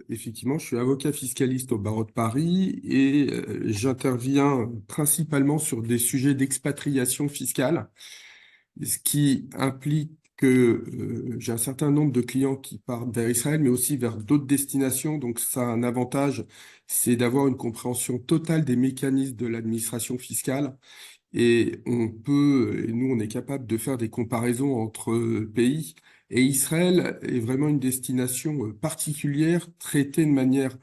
effectivement, je suis avocat fiscaliste au barreau de Paris et j'interviens principalement sur des sujets d'expatriation fiscale, ce qui implique que j'ai un certain nombre de clients qui partent vers Israël, mais aussi vers d'autres destinations. Donc, ça a un avantage, c'est d'avoir une compréhension totale des mécanismes de l'administration fiscale. Et et nous, on est capable de faire des comparaisons entre pays. Et Israël est vraiment une destination particulière, traitée de manière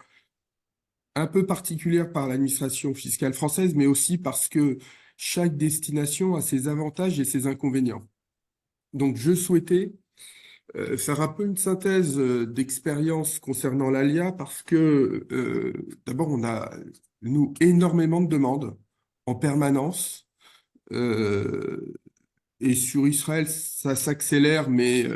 un peu particulière par l'administration fiscale française, mais aussi parce que chaque destination a ses avantages et ses inconvénients. Donc, je souhaitais faire un peu une synthèse d'expérience concernant l'ALIA parce que d'abord, on a, nous, énormément de demandes en permanence. Euh, Et sur Israël, ça s'accélère, mais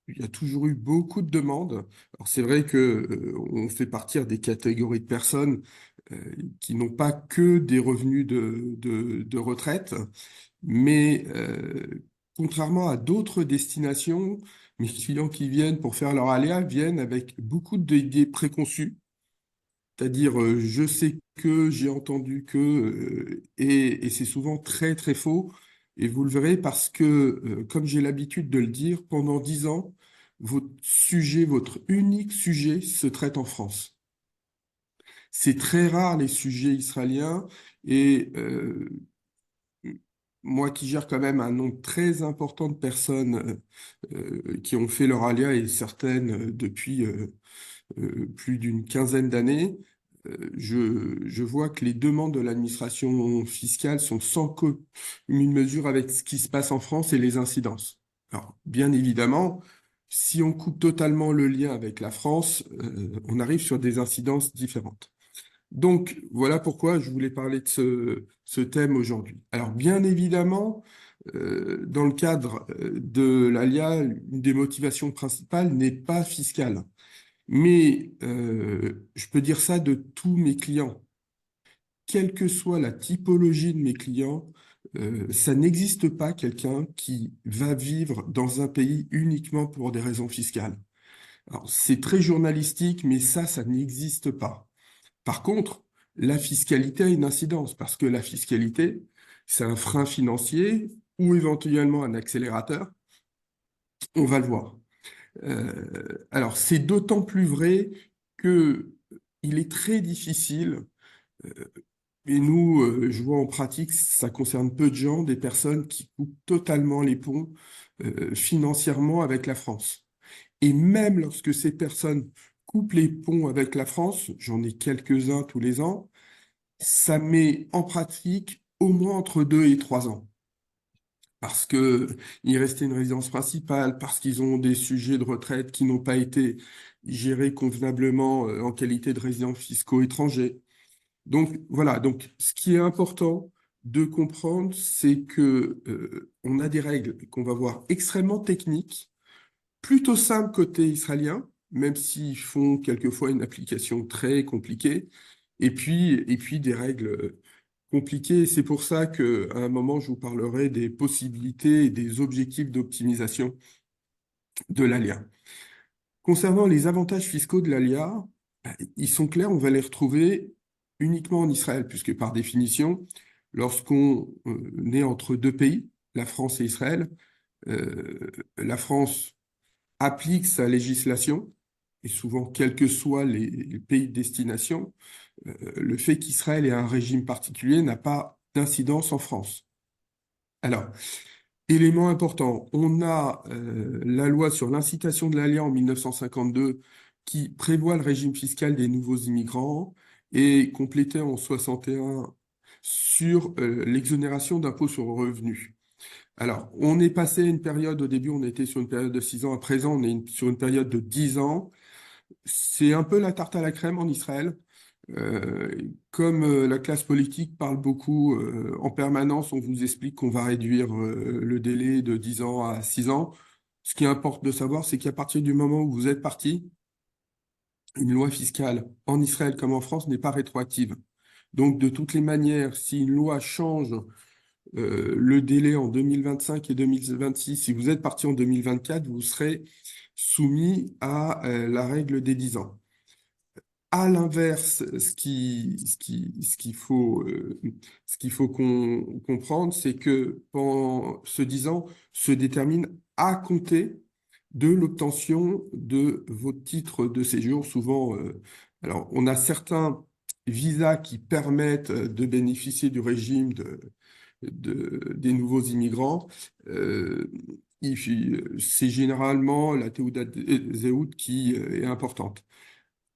il y a toujours eu beaucoup de demandes. Alors c'est vrai que on fait partir des catégories de personnes euh, qui n'ont pas que des revenus de retraite, mais contrairement à d'autres destinations, mes clients qui viennent pour faire leur aléa viennent avec beaucoup d'idées préconçues. C'est-à-dire, je sais que, j'ai entendu que, et c'est souvent très très faux. Et vous le verrez parce que, comme j'ai l'habitude de le dire, pendant 10 ans, votre sujet, votre unique sujet se traite en France. C'est très rare les sujets israéliens et moi qui gère quand même un nombre très important de personnes qui ont fait leur alia et certaines depuis plus d'une quinzaine d'années, je vois que les demandes de l'administration fiscale sont sans commune mesure avec ce qui se passe en France et les incidences. Alors, bien évidemment, si on coupe totalement le lien avec la France, on arrive sur des incidences différentes. Donc, voilà pourquoi je voulais parler de ce thème aujourd'hui. Alors, bien évidemment, dans le cadre de l'ALIA, une des motivations principales n'est pas fiscale. Mais je peux dire ça de tous mes clients. Quelle que soit la typologie de mes clients, ça n'existe pas quelqu'un qui va vivre dans un pays uniquement pour des raisons fiscales. Alors, c'est très journalistique, mais ça n'existe pas. Par contre, la fiscalité a une incidence, parce que la fiscalité, c'est un frein financier ou éventuellement un accélérateur. On va le voir. Alors, c'est d'autant plus vrai que il est très difficile, euh, et nous, je vois en pratique, ça concerne peu de gens, des personnes qui coupent totalement les ponts financièrement avec la France. Et même lorsque ces personnes coupent les ponts avec la France, j'en ai quelques-uns tous les ans, ça met en pratique au moins entre 2 et 3 ans. Parce que il restait une résidence principale, parce qu'ils ont des sujets de retraite qui n'ont pas été gérés convenablement en qualité de résidents fiscaux étrangers. Donc voilà, donc ce qui est important de comprendre, c'est que on a des règles qu'on va voir extrêmement techniques, plutôt simples côté israélien, même s'ils font quelquefois une application très compliquée, et puis des règles compliquées. C'est pour ça qu'à un moment, je vous parlerai des possibilités et des objectifs d'optimisation de l'ALIA. Concernant les avantages fiscaux de l'ALIA, ils sont clairs, on va les retrouver uniquement en Israël, puisque par définition, lorsqu'on est entre deux pays, la France et Israël, la France applique sa législation, et souvent, quels que soient les pays de destination, le fait qu'Israël ait un régime particulier n'a pas d'incidence en France. Alors, élément important, on a la loi sur l'incitation de l'alliance en 1952 qui prévoit le régime fiscal des nouveaux immigrants et complété en 61 sur l'exonération d'impôt sur le revenu. Alors, on est passé à une période, au début on était sur une période de 6 ans, à présent on est sur une période de 10 ans. C'est un peu la tarte à la crème en Israël. Euh, Comme la classe politique parle beaucoup en permanence, on vous explique qu'on va réduire le délai de 10 ans à 6 ans. Ce qui importe de savoir, c'est qu'à partir du moment où vous êtes parti, une loi fiscale en Israël comme en France n'est pas rétroactive. Donc, de toutes les manières, si une loi change le délai en 2025 et 2026, si vous êtes parti en 2024, vous serez soumis à la règle des 10 ans. À l'inverse, ce qu'il faut comprendre, c'est que pendant ce 10 ans se détermine à compter de l'obtention de votre titre de séjour. Souvent, alors on a certains visas qui permettent de bénéficier du régime des nouveaux immigrants. Euh, c'est généralement la Théouda Zéhout qui est importante.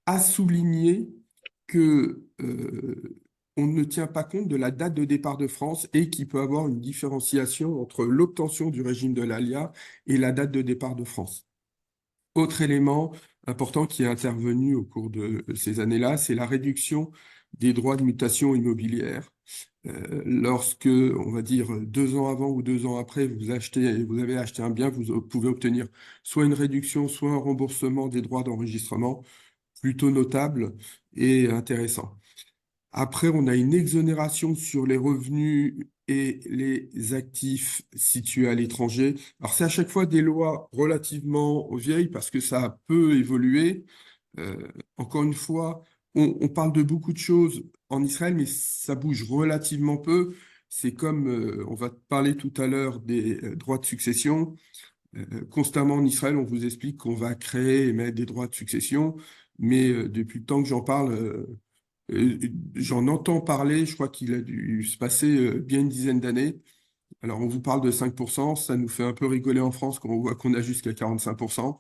À souligner que on ne tient pas compte de la date de départ de France et qu'il peut avoir une différenciation entre l'obtention du régime de l'ALIA et la date de départ de France. Autre élément important qui est intervenu au cours de ces années-là, c'est la réduction des droits de mutation immobilière. Lorsque, on va dire, 2 ans avant ou 2 ans après, vous avez acheté un bien, vous pouvez obtenir soit une réduction, soit un remboursement des droits d'enregistrement plutôt notable et intéressant. Après, on a une exonération sur les revenus et les actifs situés à l'étranger. Alors, c'est à chaque fois des lois relativement vieilles parce que ça a peu évolué. Encore une fois, on parle de beaucoup de choses en Israël, mais ça bouge relativement peu. C'est comme, on va parler tout à l'heure des droits de succession. Constamment en Israël, on vous explique qu'on va créer et mettre des droits de succession, mais depuis le temps que j'en parle, euh, j'en entends parler, je crois qu'il a dû se passer bien une dizaine d'années. Alors on vous parle de 5%, ça nous fait un peu rigoler en France quand on voit qu'on a jusqu'à 45%.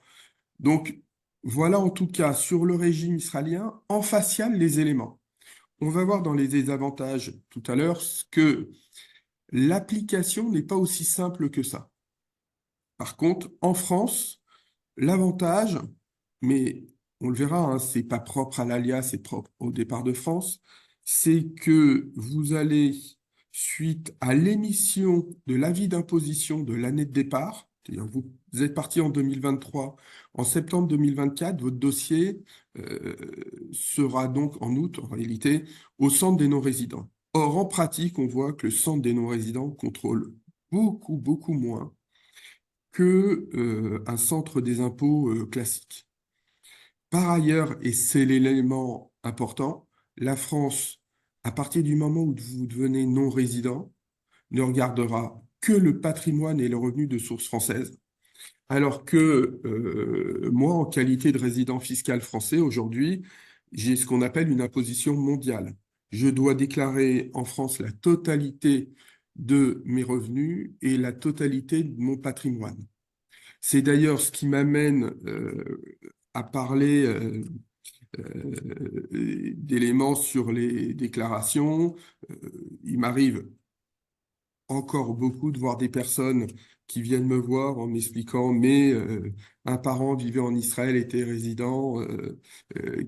Donc voilà en tout cas sur le régime israélien, en facial les éléments. On va voir dans les désavantages tout à l'heure que l'application n'est pas aussi simple que ça. Par contre, en France, l'avantage, mais on le verra, hein, c'est pas propre à l'ALIA, c'est propre au départ de France, c'est que vous allez, suite à l'émission de l'avis d'imposition de l'année de départ, c'est-à-dire vous êtes parti en 2023, en septembre 2024, votre dossier sera donc en août, en réalité, au centre des non-résidents. Or, en pratique, on voit que le centre des non-résidents contrôle beaucoup, beaucoup moins que un centre des impôts classique. Par ailleurs, et c'est l'élément important, la France, à partir du moment où vous devenez non-résident, ne regardera que le patrimoine et le revenu de source française, alors que moi, en qualité de résident fiscal français, aujourd'hui, j'ai ce qu'on appelle une imposition mondiale. Je dois déclarer en France la totalité de mes revenus et la totalité de mon patrimoine. C'est d'ailleurs ce qui m'amène à parler d'éléments sur les déclarations. Euh, il m'arrive encore beaucoup de voir des personnes qui viennent me voir en m'expliquant, mais un parent vivait en Israël, était résident,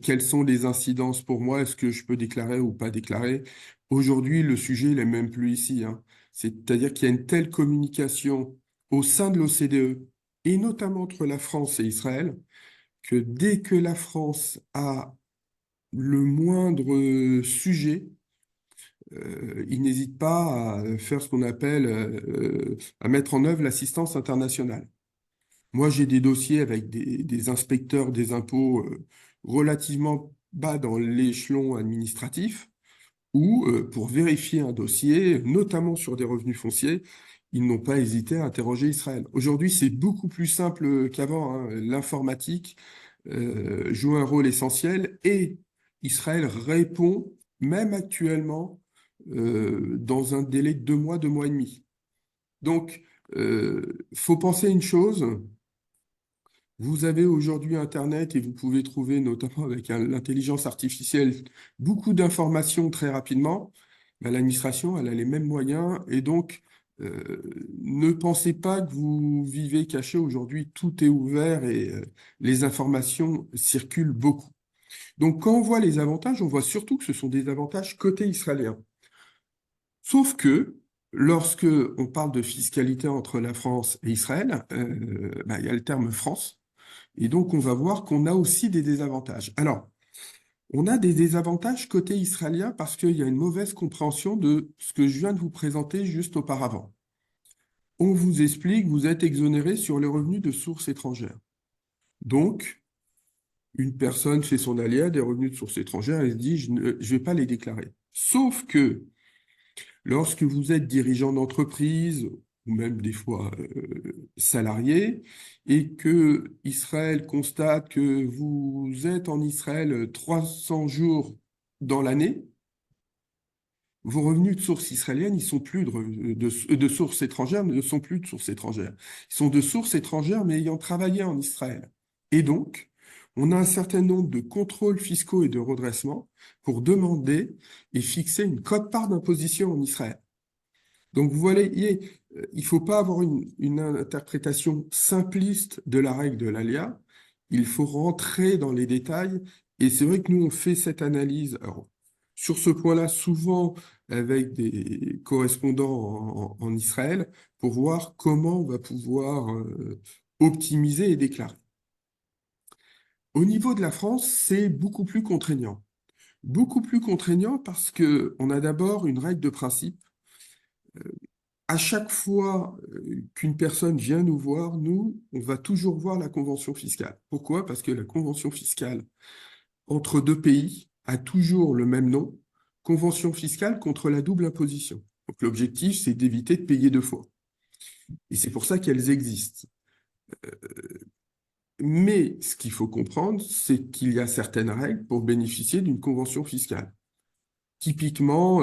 quelles sont les incidences pour moi, est-ce que je peux déclarer ou pas déclarer? Aujourd'hui, le sujet, il n'est même plus ici, hein. C'est-à-dire qu'il y a une telle communication au sein de l'OCDE, et notamment entre la France et Israël, que dès que la France a le moindre sujet, il n'hésite pas à faire ce qu'on appelle, à mettre en œuvre l'assistance internationale. Moi, j'ai des dossiers avec des inspecteurs des impôts relativement bas dans l'échelon administratif, où, pour vérifier un dossier, notamment sur des revenus fonciers, ils n'ont pas hésité à interroger Israël. Aujourd'hui, c'est beaucoup plus simple qu'avant, hein. L'informatique joue un rôle essentiel et Israël répond, même actuellement, dans un délai de 2 mois, 2 mois et demi. Donc, faut penser à une chose. Vous avez aujourd'hui Internet et vous pouvez trouver, notamment avec l'intelligence artificielle, beaucoup d'informations très rapidement. Ben, l'administration, elle a les mêmes moyens et donc ne pensez pas que vous vivez caché. Aujourd'hui, tout est ouvert et les informations circulent beaucoup. Donc, quand on voit les avantages, on voit surtout que ce sont des avantages côté israélien. Sauf que lorsque on parle de fiscalité entre la France et Israël, ben, il y a le terme France. Et donc, on va voir qu'on a aussi des désavantages. Alors, on a des désavantages côté israélien parce qu'il y a une mauvaise compréhension de ce que je viens de vous présenter juste auparavant. On vous explique, vous êtes exonéré sur les revenus de sources étrangères. Donc, une personne fait son alia des revenus de source étrangère et se dit, je ne vais pas les déclarer. Sauf que lorsque vous êtes dirigeant d'entreprise, ou même des fois salarié, et que Israël constate que vous êtes en Israël 300 jours dans l'année, vos revenus de source israélienne, ils sont plus de source étrangère, ne sont plus de source étrangère. Ils sont de source étrangère, mais ayant travaillé en Israël. Et donc, on a un certain nombre de contrôles fiscaux et de redressements pour demander et fixer une quote-part d'imposition en Israël. Donc, vous voyez, il ne faut pas avoir une interprétation simpliste de la règle de l'ALIA. Il faut rentrer dans les détails. Et c'est vrai que nous, on fait cette analyse. Alors, sur ce point-là, souvent avec des correspondants en Israël, pour voir comment on va pouvoir optimiser et déclarer. Au niveau de la France, c'est beaucoup plus contraignant. Beaucoup plus contraignant parce qu'on a d'abord une règle de principe. À chaque fois qu'une personne vient nous voir, nous, on va toujours voir la convention fiscale. Pourquoi? Parce que la convention fiscale entre deux pays a toujours le même nom, convention fiscale contre la double imposition. Donc l'objectif, c'est d'éviter de payer deux fois. Et c'est pour ça qu'elles existent. Mais ce qu'il faut comprendre, c'est qu'il y a certaines règles pour bénéficier d'une convention fiscale. Typiquement,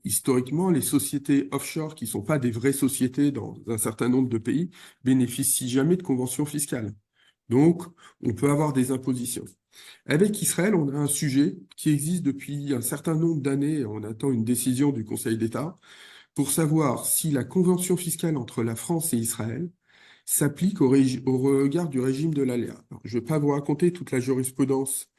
historiquement, les sociétés offshore, qui ne sont pas des vraies sociétés dans un certain nombre de pays, bénéficient jamais de conventions fiscales. Donc, on peut avoir des impositions. Avec Israël, on a un sujet qui existe depuis un certain nombre d'années. On attend une décision du Conseil d'État pour savoir si la convention fiscale entre la France et Israël s'applique au regard du régime de l'ALEA. Je ne vais pas vous raconter toute la jurisprudence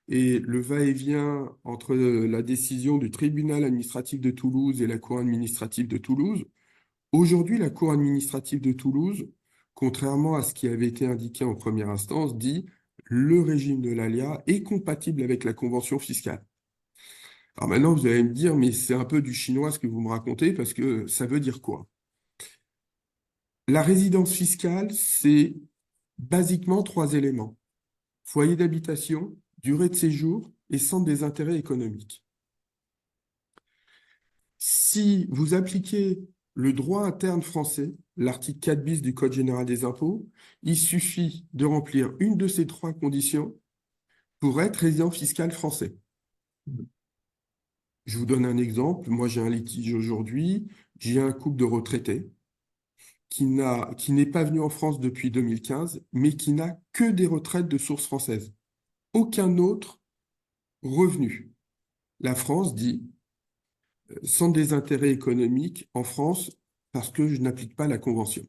et le va-et-vient entre la décision du tribunal administratif de Toulouse et la cour administrative de Toulouse. Aujourd'hui, la cour administrative de Toulouse, contrairement à ce qui avait été indiqué en première instance, dit le régime de l'ALIA est compatible avec la convention fiscale. Alors maintenant, vous allez me dire, mais c'est un peu du chinois ce que vous me racontez, parce que ça veut dire quoi? La résidence fiscale, c'est basiquement trois éléments: foyer d'habitation, durée de séjour et centre des intérêts économiques. Si vous appliquez le droit interne français, l'article 4 bis du Code général des impôts, il suffit de remplir une de ces trois conditions pour être résident fiscal français. Je vous donne un exemple. Moi, j'ai un litige aujourd'hui. J'ai un couple de retraités qui n'est pas venu en France depuis 2015, mais qui n'a que des retraites de source française. Aucun autre revenu. La France dit sans des intérêts économiques en France parce que je n'applique pas la convention.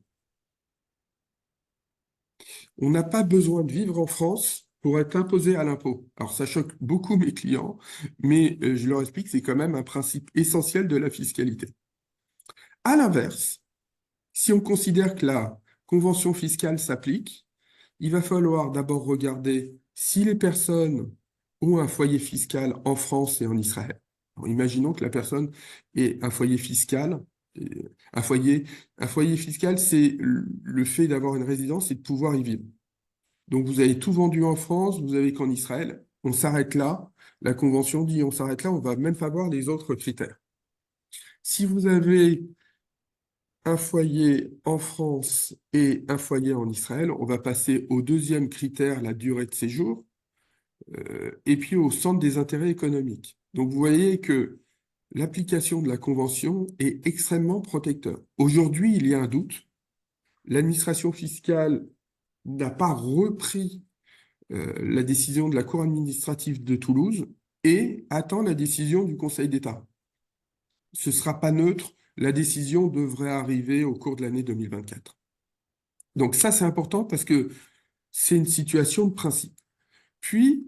On n'a pas besoin de vivre en France pour être imposé à l'impôt. Alors ça choque beaucoup mes clients, mais je leur explique que c'est quand même un principe essentiel de la fiscalité. À l'inverse, si on considère que la convention fiscale s'applique, il va falloir d'abord regarder si les personnes ont un foyer fiscal en France et en Israël. Alors, imaginons que la personne ait un foyer fiscal. Un foyer, un foyer fiscal, c'est le fait d'avoir une résidence et de pouvoir y vivre. Donc vous avez tout vendu en France, vous avez qu'en Israël. On s'arrête là. La convention dit on s'arrête là, on va même pas voir les autres critères. Si vous avez un foyer en France et un foyer en Israël, on va passer au deuxième critère, la durée de séjour, et puis au centre des intérêts économiques. Donc vous voyez que l'application de la convention est extrêmement protecteur. Aujourd'hui, il y a un doute. L'administration fiscale n'a pas repris la décision de la Cour administrative de Toulouse et attend la décision du Conseil d'État. Ce ne sera pas neutre. La décision devrait arriver au cours de l'année 2024. Donc ça, c'est important parce que c'est une situation de principe. Puis,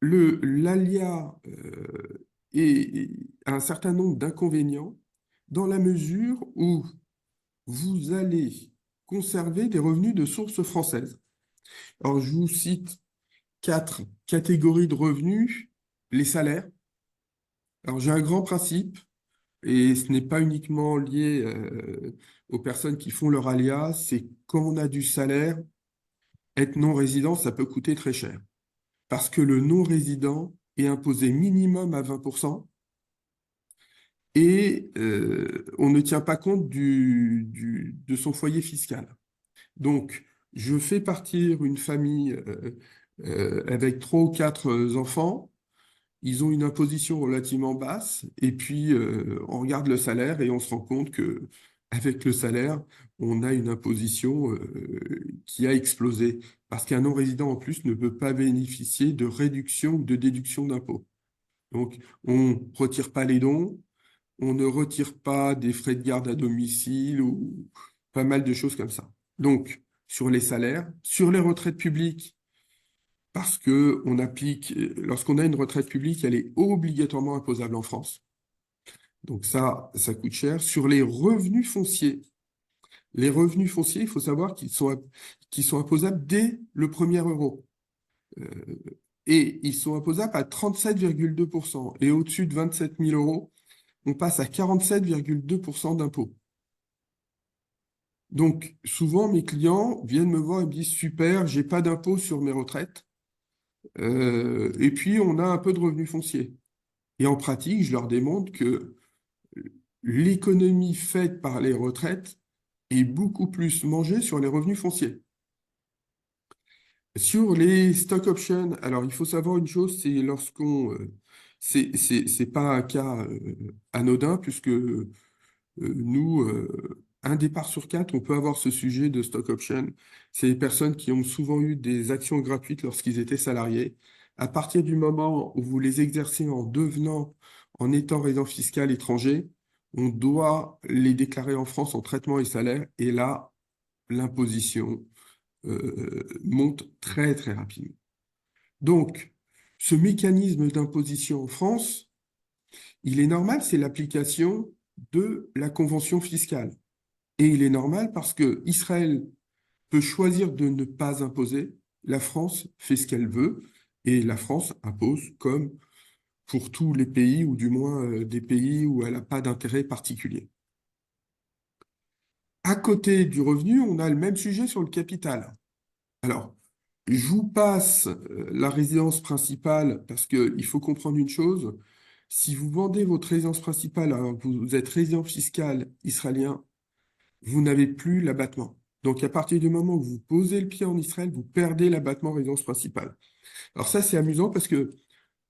l'ALIA a un certain nombre d'inconvénients dans la mesure où vous allez conserver des revenus de source française. Alors, je vous cite quatre catégories de revenus. Les salaires. Alors, j'ai un grand principe. Et ce n'est pas uniquement lié aux personnes qui font leur alia, c'est quand on a du salaire, être non-résident, ça peut coûter très cher. Parce que le non-résident est imposé minimum à 20% et on ne tient pas compte de son foyer fiscal. Donc, je fais partir une famille avec trois ou quatre enfants. Ils ont une imposition relativement basse, et puis on regarde le salaire et on se rend compte que avec le salaire, on a une imposition qui a explosé, parce qu'un non-résident en plus ne peut pas bénéficier de réduction ou de déduction d'impôt. Donc, on ne retire pas les dons, on ne retire pas des frais de garde à domicile ou pas mal de choses comme ça. Donc, sur les salaires, sur les retraites publiques, parce que on applique, lorsqu'on a une retraite publique, elle est obligatoirement imposable en France. Donc ça coûte cher. Sur les revenus fonciers, il faut savoir qu'ils sont imposables dès le premier euro. Euh, et ils sont imposables à 37,2%. Et au-dessus de 27 000 euros, on passe à 47,2% d'impôt. Donc, souvent, mes clients viennent me voir et me disent, super, j'ai pas d'impôt sur mes retraites. Et puis, on a un peu de revenus fonciers. Et en pratique, je leur démontre que l'économie faite par les retraites est beaucoup plus mangée sur les revenus fonciers. Sur les stock options, alors il faut savoir une chose, c'est c'est pas un cas anodin, puisque nous, un départ sur quatre, on peut avoir ce sujet de stock option. C'est les personnes qui ont souvent eu des actions gratuites lorsqu'ils étaient salariés. À partir du moment où vous les exercez en étant résident fiscal étranger, on doit les déclarer en France en traitement et salaire. Et là, l'imposition monte très, très rapidement. Donc, ce mécanisme d'imposition en France, il est normal, c'est l'application de la convention fiscale. Et il est normal parce que Israël peut choisir de ne pas imposer. La France fait ce qu'elle veut et la France impose comme pour tous les pays, ou du moins des pays où elle n'a pas d'intérêt particulier. À côté du revenu, on a le même sujet sur le capital. Alors, je vous passe la résidence principale parce qu'il faut comprendre une chose. Si vous vendez votre résidence principale alors que vous êtes résident fiscal israélien, vous n'avez plus l'abattement. Donc, à partir du moment où vous posez le pied en Israël, vous perdez l'abattement résidence principale. Alors ça, c'est amusant parce que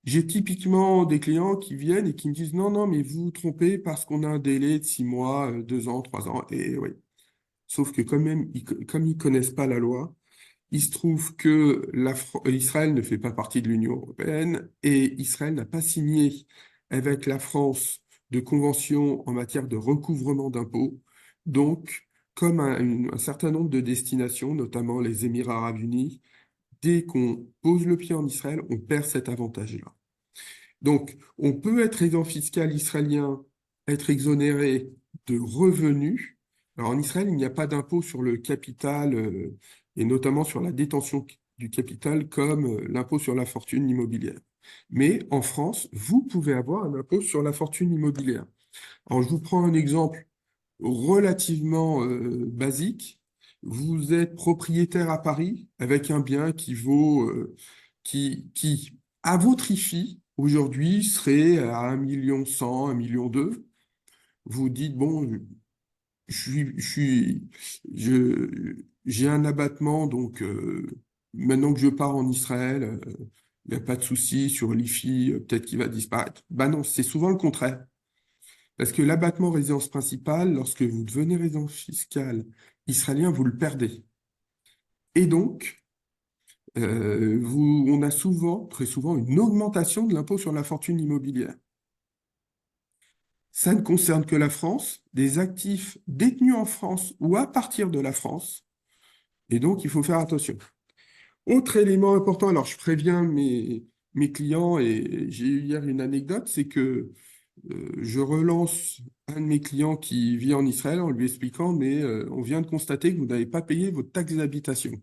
j'ai typiquement des clients qui viennent et qui me disent non, non, mais vous vous trompez parce qu'on a un délai de 6 mois, 2 ans, 3 ans. Et oui. Sauf que quand même, comme ils connaissent pas la loi, il se trouve que Israël ne fait pas partie de l'Union européenne et Israël n'a pas signé avec la France de convention en matière de recouvrement d'impôts. Donc, comme un certain nombre de destinations, notamment les Émirats arabes unis, dès qu'on pose le pied en Israël, on perd cet avantage-là. Donc, on peut être résident fiscal israélien, être exonéré de revenus. Alors, en Israël, il n'y a pas d'impôt sur le capital et notamment sur la détention du capital comme l'impôt sur la fortune immobilière. Mais en France, vous pouvez avoir un impôt sur la fortune immobilière. Alors, je vous prends un exemple relativement basique. Vous êtes propriétaire à Paris avec un bien qui vaut, qui, à votre IFI, aujourd'hui, serait à 1,1 million, 1,2 million. Vous dites, bon, j'ai un abattement, donc maintenant que je pars en Israël, il n'y a pas de souci sur l'IFI, peut-être qu'il va disparaître. Ben non, c'est souvent le contraire. Parce que l'abattement résidence principale, lorsque vous devenez résident fiscal israélien, vous le perdez. Et donc, on a souvent, très souvent, une augmentation de l'impôt sur la fortune immobilière. Ça ne concerne que la France, des actifs détenus en France ou à partir de la France. Et donc, il faut faire attention. Autre élément important, alors je préviens mes clients, et j'ai eu hier une anecdote, c'est que je relance un de mes clients qui vit en Israël en lui expliquant, mais on vient de constater que vous n'avez pas payé votre taxe d'habitation.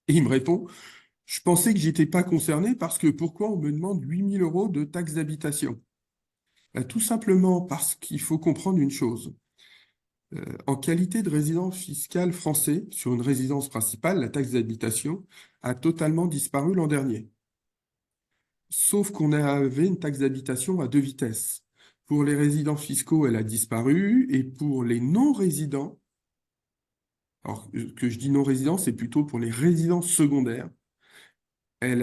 Et il me répond, je pensais que j'étais pas concerné parce que pourquoi on me demande 8 000 euros de taxe d'habitation? Tout simplement parce qu'il faut comprendre une chose. En qualité de résident fiscal français sur une résidence principale, la taxe d'habitation a totalement disparu l'an dernier. Sauf qu'on avait une taxe d'habitation à deux vitesses. Pour les résidents fiscaux, elle a disparu, et pour les non-résidents, alors que je dis non-résidents, c'est plutôt pour les résidents secondaires, elle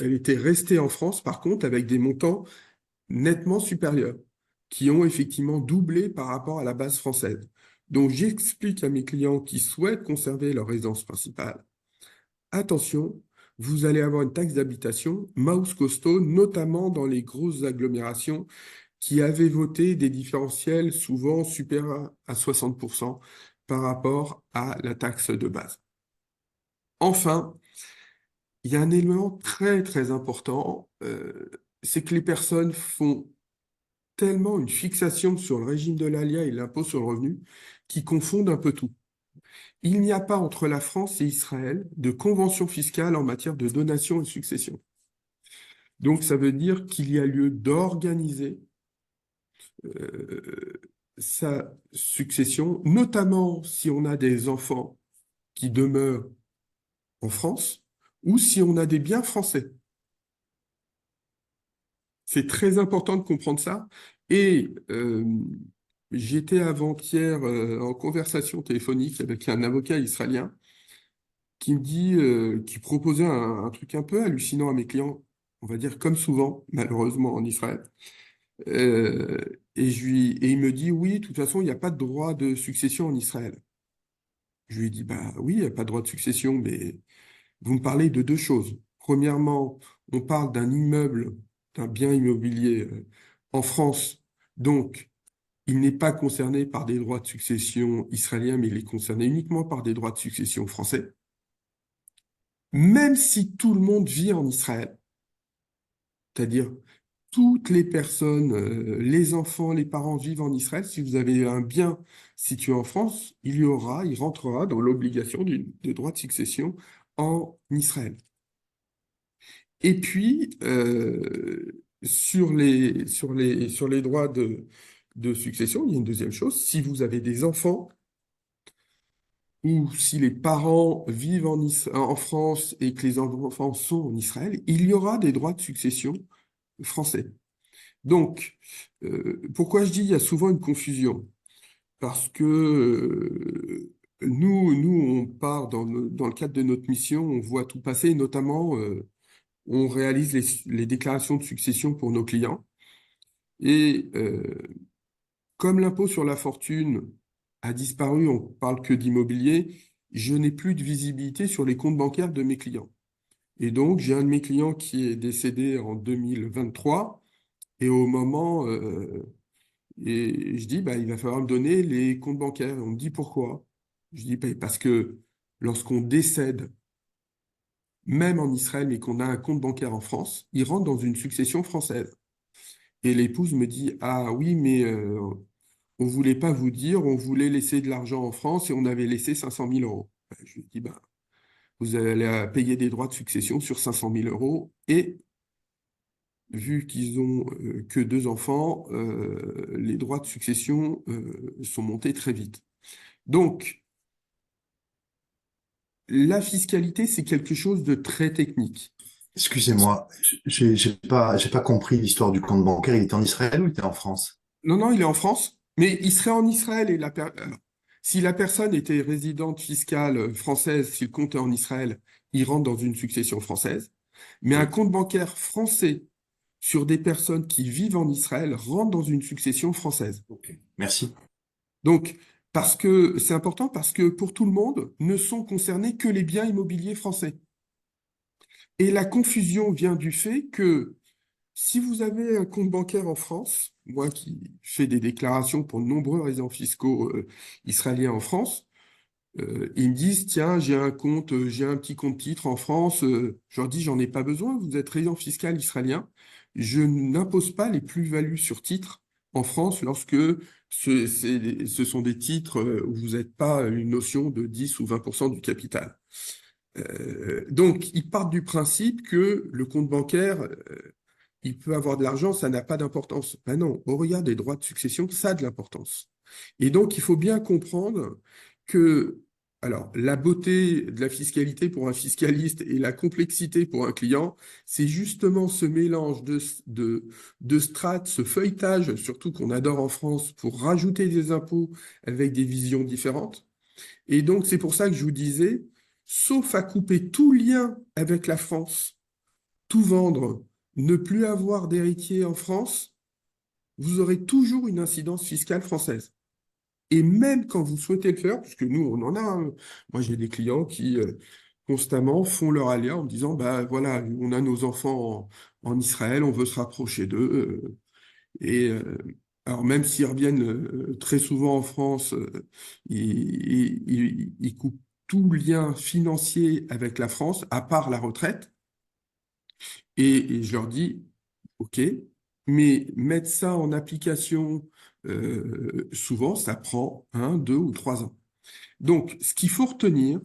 était restée en France, par contre, avec des montants nettement supérieurs, qui ont effectivement doublé par rapport à la base française. Donc, j'explique à mes clients qui souhaitent conserver leur résidence principale, attention, vous allez avoir une taxe d'habitation mouse costaud, notamment dans les grosses agglomérations qui avaient voté des différentiels souvent supérieurs à 60% par rapport à la taxe de base. Enfin, il y a un élément très très important, c'est que les personnes font tellement une fixation sur le régime de l'ALIA et l'impôt sur le revenu qu'ils confondent un peu tout. Il n'y a pas entre la France et Israël de convention fiscale en matière de donation et succession. Donc ça veut dire qu'il y a lieu d'organiser euh, sa succession, notamment si on a des enfants qui demeurent en France ou si on a des biens français. C'est très important de comprendre ça. Et j'étais avant-hier en conversation téléphonique avec un avocat israélien qui me dit, qui proposait un truc un peu hallucinant à mes clients, on va dire comme souvent, malheureusement en Israël. Euh, et il me dit, oui, de toute façon, il n'y a pas de droit de succession en Israël. Je lui ai dit, bah oui, il n'y a pas de droit de succession, mais vous me parlez de deux choses. Premièrement, on parle d'un immeuble, d'un bien immobilier en France, donc il n'est pas concerné par des droits de succession israéliens, mais il est concerné uniquement par des droits de succession français. Même si tout le monde vit en Israël, c'est-à-dire toutes les personnes, les enfants, les parents vivent en Israël, si vous avez un bien situé en France, il rentrera dans l'obligation de droit de succession en Israël. Et puis, sur les droits de succession, il y a une deuxième chose. Si vous avez des enfants ou si les parents vivent en France et que les enfants sont en Israël, il y aura des droits de succession français. Donc, pourquoi je dis il y a souvent une confusion? Parce que nous, on part dans le cadre de notre mission, on voit tout passer, et notamment, on réalise les déclarations de succession pour nos clients. Et comme l'impôt sur la fortune a disparu, on parle que d'immobilier, je n'ai plus de visibilité sur les comptes bancaires de mes clients. Et donc, j'ai un de mes clients qui est décédé en 2023, et au moment, et je dis, bah, il va falloir me donner les comptes bancaires. On me dit pourquoi? Je dis, bah, parce que lorsqu'on décède, même en Israël, mais qu'on a un compte bancaire en France, il rentre dans une succession française. Et l'épouse me dit, ah oui, mais on voulait pas vous dire, on voulait laisser de l'argent en France et on avait laissé 500 000 euros. Je lui dis, ben, vous allez payer des droits de succession sur 500 000 euros. Et vu qu'ils ont que deux enfants, les droits de succession sont montés très vite. Donc, la fiscalité, c'est quelque chose de très technique. Excusez-moi, j'ai pas compris l'histoire du compte bancaire. Il était en Israël ou il était en France? Non, non, il est en France, mais il serait en Israël et si la personne était résidente fiscale française, si le compte est en Israël, il rentre dans une succession française. Mais un Ok, compte bancaire français sur des personnes qui vivent en Israël rentre dans une succession française. ok. Merci. Donc, parce que c'est important parce que pour tout le monde, ne sont concernés que les biens immobiliers français. Et la confusion vient du fait que si vous avez un compte bancaire en France, moi qui fais des déclarations pour de nombreux résidents fiscaux israéliens en France, ils me disent, tiens, j'ai un compte, j'ai un petit compte titre en France. Je leur dis, j'en ai pas besoin, vous êtes résident fiscal israélien. Je n'impose pas les plus-values sur titre en France lorsque ce sont des titres où vous n'êtes pas une notion de 10 ou 20% du capital. Donc, ils partent du principe que le compte bancaire il peut avoir de l'argent, ça n'a pas d'importance. Ben non, au regard des droits de succession, ça a de l'importance. Et donc, il faut bien comprendre que, alors, la beauté de la fiscalité pour un fiscaliste et la complexité pour un client, c'est justement ce mélange de strates, ce feuilletage, surtout qu'on adore en France, pour rajouter des impôts avec des visions différentes. Et donc, c'est pour ça que je vous disais, sauf à couper tout lien avec la France, tout vendre, ne plus avoir d'héritier en France, vous aurez toujours une incidence fiscale française. Et même quand vous souhaitez le faire, puisque nous, on en a, hein. Moi, j'ai des clients qui constamment font leur alia en me disant, bah voilà, on a nos enfants en Israël, on veut se rapprocher d'eux. Et alors, même s'ils reviennent très souvent en France, ils coupent tout lien financier avec la France, à part la retraite. Et je leur dis, OK, mais mettre ça en application, souvent, ça prend 1, 2 ou 3 ans. Donc, ce qu'il faut retenir,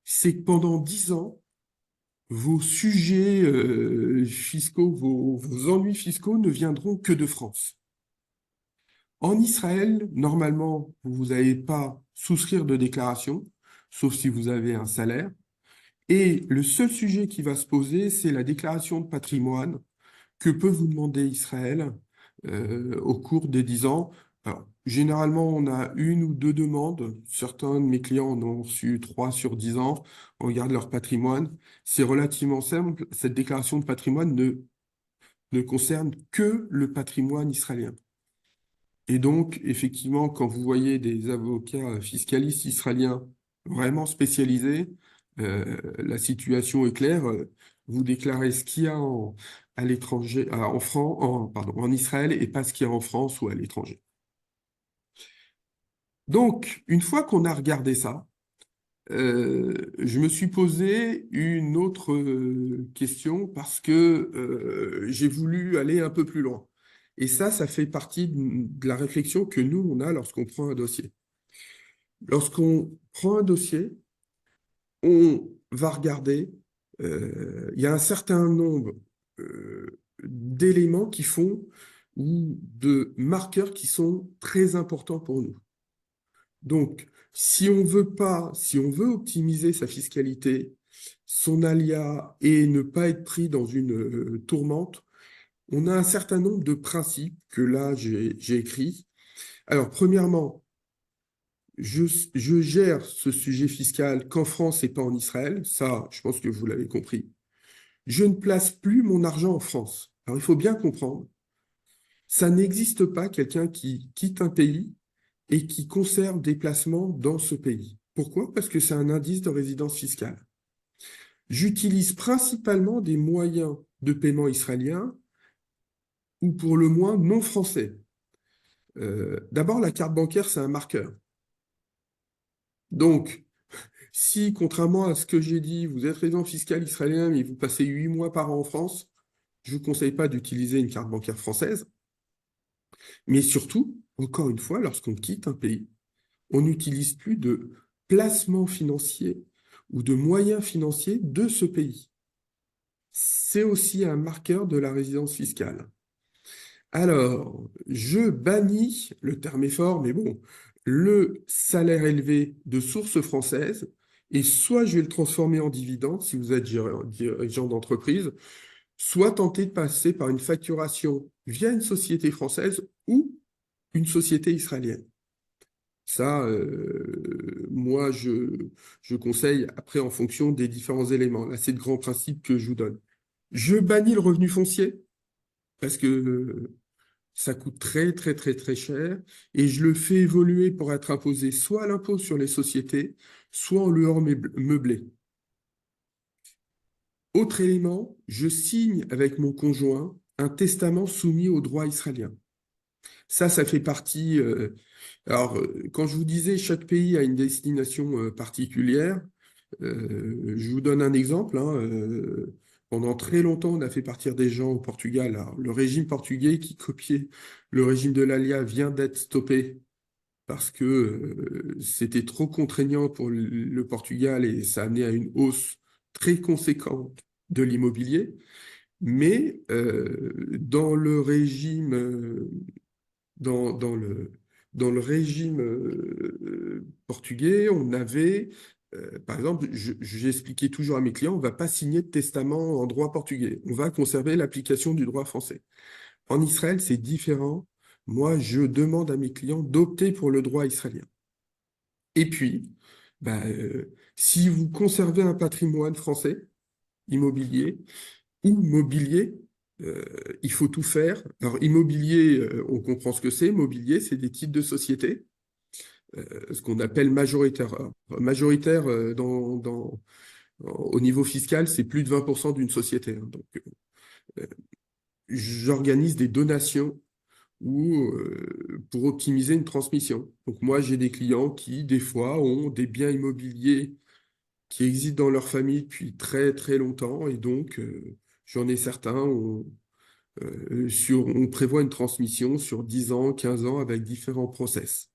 c'est que pendant 10 ans, vos sujets fiscaux, vos ennuis fiscaux ne viendront que de France. En Israël, normalement, vous n'allez pas souscrire de déclaration, sauf si vous avez un salaire. Et le seul sujet qui va se poser, c'est la déclaration de patrimoine que peut vous demander Israël au cours des 10 ans. Alors, généralement, on a 1 ou 2 demandes. Certains de mes clients en ont reçu 3 sur 10 ans. On regarde leur patrimoine. C'est relativement simple. Cette déclaration de patrimoine ne concerne que le patrimoine israélien. Et donc, effectivement, quand vous voyez des avocats fiscalistes israéliens vraiment spécialisés, la situation est claire. Vous déclarez ce qu'il y a à l'étranger, pardon, en Israël et pas ce qu'il y a en France ou à l'étranger. Donc, une fois qu'on a regardé ça, je me suis posé une autre question parce que j'ai voulu aller un peu plus loin. Et ça fait partie de la réflexion que nous, on a lorsqu'on prend un dossier. Lorsqu'on prend un dossier, on va regarder, il y a un certain nombre d'éléments qui font ou de marqueurs qui sont très importants pour nous. Donc, si on veut optimiser sa fiscalité, son alia et ne pas être pris dans une tourmente, on a un certain nombre de principes que là j'ai écrits. Alors, premièrement, je gère ce sujet fiscal qu'en France et pas en Israël. Ça, je pense que vous l'avez compris. Je ne place plus mon argent en France. Alors, il faut bien comprendre, ça n'existe pas quelqu'un qui quitte un pays et qui conserve des placements dans ce pays. Pourquoi? Parce que c'est un indice de résidence fiscale. J'utilise principalement des moyens de paiement israéliens ou pour le moins non français. D'abord, la carte bancaire, c'est un marqueur. Donc, si, contrairement à ce que j'ai dit, vous êtes résident fiscal israélien, mais vous passez 8 mois par an en France, je ne vous conseille pas d'utiliser une carte bancaire française. Mais surtout, encore une fois, lorsqu'on quitte un pays, on n'utilise plus de placements financiers ou de moyens financiers de ce pays. C'est aussi un marqueur de la résidence fiscale. Alors, je bannis, le terme est fort, mais bon, le salaire élevé de source française, et soit je vais le transformer en dividende si vous êtes dirigeant d'entreprise, soit tenter de passer par une facturation via une société française ou une société israélienne. Ça, moi, je conseille après en fonction des différents éléments. Là, c'est le grand principe que je vous donne. Je bannis le revenu foncier parce que ça coûte très, très, très, très cher et je le fais évoluer pour être imposé soit à l'impôt sur les sociétés, soit en lueur meublé. Autre élément, je signe avec mon conjoint un testament soumis au droit israélien. Ça fait partie. Alors, quand je vous disais chaque pays a une destination particulière, je vous donne un exemple, hein. Pendant très longtemps, on a fait partir des gens au Portugal. Alors, le régime portugais qui copiait le régime de l'ALIA vient d'être stoppé parce que c'était trop contraignant pour le Portugal et ça a amené à une hausse très conséquente de l'immobilier. Mais dans le régime, dans, dans le, dans le régime portugais, on avait, par exemple, j'ai expliqué toujours à mes clients, on ne va pas signer de testament en droit portugais. On va conserver l'application du droit français. En Israël, c'est différent. Moi, je demande à mes clients d'opter pour le droit israélien. Et puis, bah, si vous conservez un patrimoine français, immobilier ou mobilier, euh, il faut tout faire. Alors, immobilier, on comprend ce que c'est. Mobilier, c'est des titres de société, ce qu'on appelle majoritaire. Alors, majoritaire au niveau fiscal, c'est plus de 20% d'une société, hein. Donc, j'organise des donations ou pour optimiser une transmission. Donc moi, j'ai des clients qui, des fois, ont des biens immobiliers qui existent dans leur famille depuis très très longtemps, et donc j'en ai certains, on prévoit une transmission sur 10 ans, 15 ans avec différents process.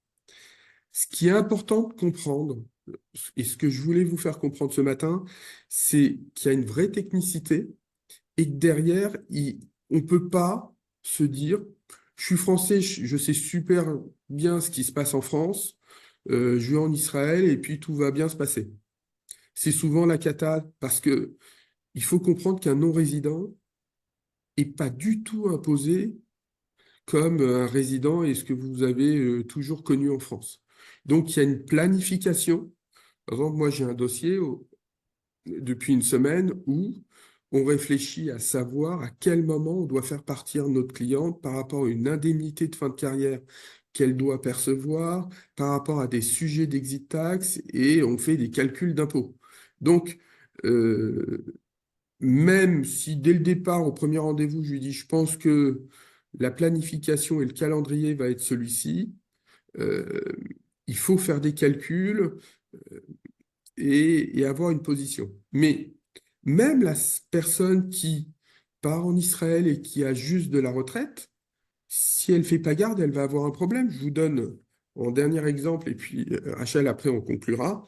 Ce qui est important de comprendre, et ce que je voulais vous faire comprendre ce matin, c'est qu'il y a une vraie technicité et que derrière, on ne peut pas se dire, je suis français, je sais super bien ce qui se passe en France, je vais en Israël et puis tout va bien se passer. C'est souvent la cata parce que il faut comprendre qu'un non-résident n'est pas du tout imposé comme un résident et ce que vous avez toujours connu en France. Donc il y a une planification. Par exemple, moi j'ai un dossier depuis une semaine où on réfléchit à savoir à quel moment on doit faire partir notre cliente par rapport à une indemnité de fin de carrière qu'elle doit percevoir, par rapport à des sujets d'exit tax, et on fait des calculs d'impôts. Donc, euh, même si dès le départ, au premier rendez-vous, je lui dis, je pense que la planification et le calendrier va être celui-ci, euh, il faut faire des calculs et avoir une position. Mais même la personne qui part en Israël et qui a juste de la retraite, si elle fait pas garde, elle va avoir un problème. Je vous donne en dernier exemple, et puis Rachel, après on conclura.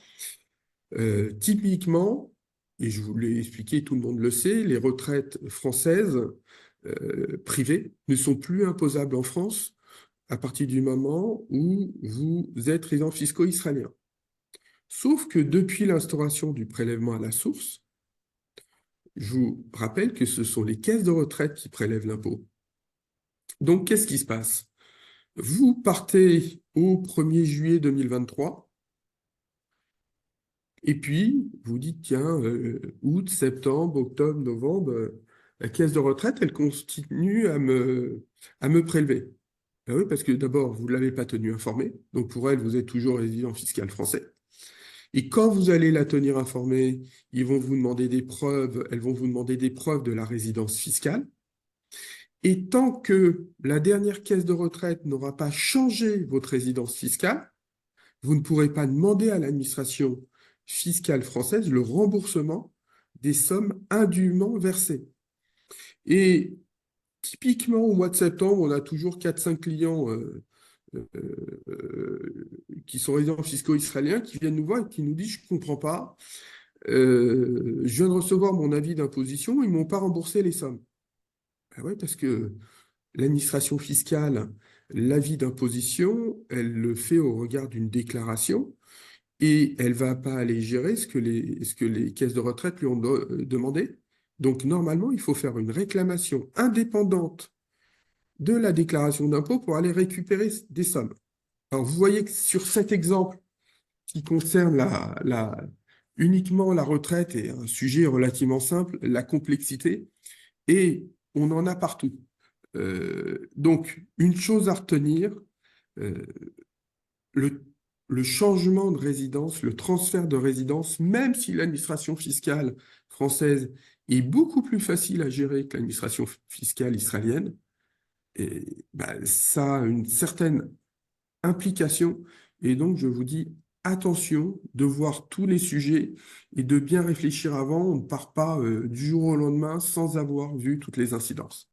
Typiquement, et je vous l'ai expliqué, tout le monde le sait, les retraites françaises privées ne sont plus imposables en France à partir du moment où vous êtes résident fiscaux israélien. Sauf que depuis l'instauration du prélèvement à la source, je vous rappelle que ce sont les caisses de retraite qui prélèvent l'impôt. Donc, qu'est-ce qui se passe? Vous partez au 1er juillet 2023, et puis vous dites, tiens, août, septembre, octobre, novembre, la caisse de retraite, elle continue à me prélever. Ben oui, parce que d'abord, vous ne l'avez pas tenu informée, donc pour elle, vous êtes toujours résident fiscal français. Et quand vous allez la tenir informée, ils vont vous demander des preuves, elles vont vous demander des preuves de la résidence fiscale. Et tant que la dernière caisse de retraite n'aura pas changé votre résidence fiscale, vous ne pourrez pas demander à l'administration fiscale française le remboursement des sommes indûment versées. Et typiquement, au mois de septembre, on a toujours 4-5 clients qui sont résidents fiscaux israéliens qui viennent nous voir et qui nous disent, je ne comprends pas, je viens de recevoir mon avis d'imposition, ils ne m'ont pas remboursé les sommes. Ben ouais, parce que l'administration fiscale, l'avis d'imposition, elle le fait au regard d'une déclaration et elle ne va pas aller gérer ce que les caisses de retraite lui ont demandé. Donc, normalement, il faut faire une réclamation indépendante de la déclaration d'impôt pour aller récupérer des sommes. Alors, vous voyez que sur cet exemple qui concerne uniquement la retraite et un sujet relativement simple, la complexité, et on en a partout. Donc, une chose à retenir, euh, le, le changement de résidence, le transfert de résidence, même si l'administration fiscale française est beaucoup plus facile à gérer que l'administration fiscale israélienne, et, ben, ça a une certaine implication. Et donc, je vous dis, attention de voir tous les sujets et de bien réfléchir avant. On ne part pas du jour au lendemain sans avoir vu toutes les incidences.